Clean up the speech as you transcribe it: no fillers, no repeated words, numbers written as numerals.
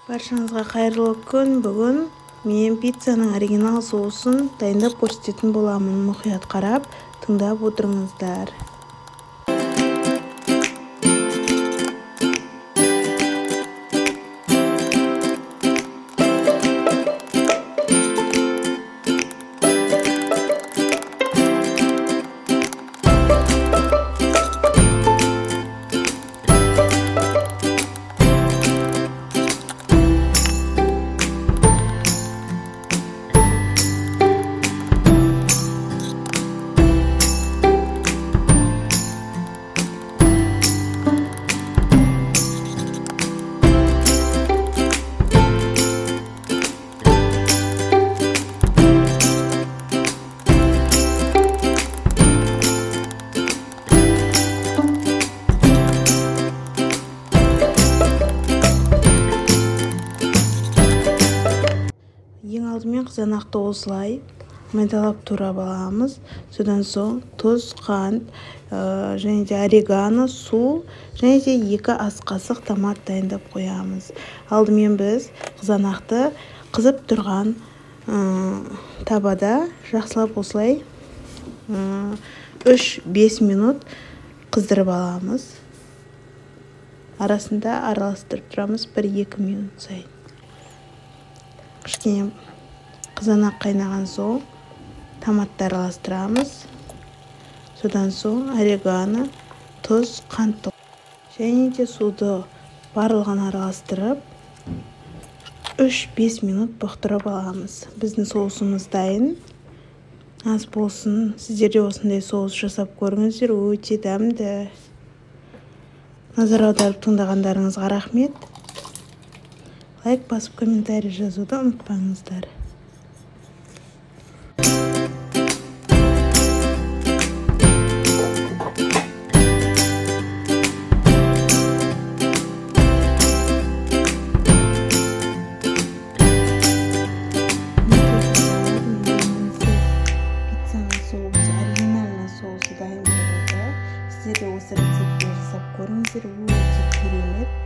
Баршаңызға қайырлы күн. Бүгін мен пиццаның оригинал соусын дайындап көрсететін боламын. Мұқият қарап, тыңдап отырыңыздар. Ең алдымен қызанақты осылай майдалап турап аламыз. Содан соң тұз, қант, және де орегано, су, және де 2 ас қасық томат дайындап қоямыз. Алдымен біз қызанақты қызып тұрған табада жақсылап осылай 3-5 минут қыздырып аламыз. Арасында араластырып тұрамыз 1-2 минут сайын. Кішкене қызанақ қайнаған соң томатты араластырамыз. Содан соң орегано, тұз, қант және де суды барлығын араластырып 3-5 минут бұқтырып аламыз. Біздің соусымыз дайын. Аз болсын, сіздер де осындай соус жасап көріңіздер, өте дәмді. Назар аударып тыңдағандарыңызға рахмет. Лайк басып, комментарий жазуды ұмытпаңыздар. Пиццаның соусы, оригинальный соусы дайын болды. Сіздер де осы рецептті жасап көріңіздер, өте керемет.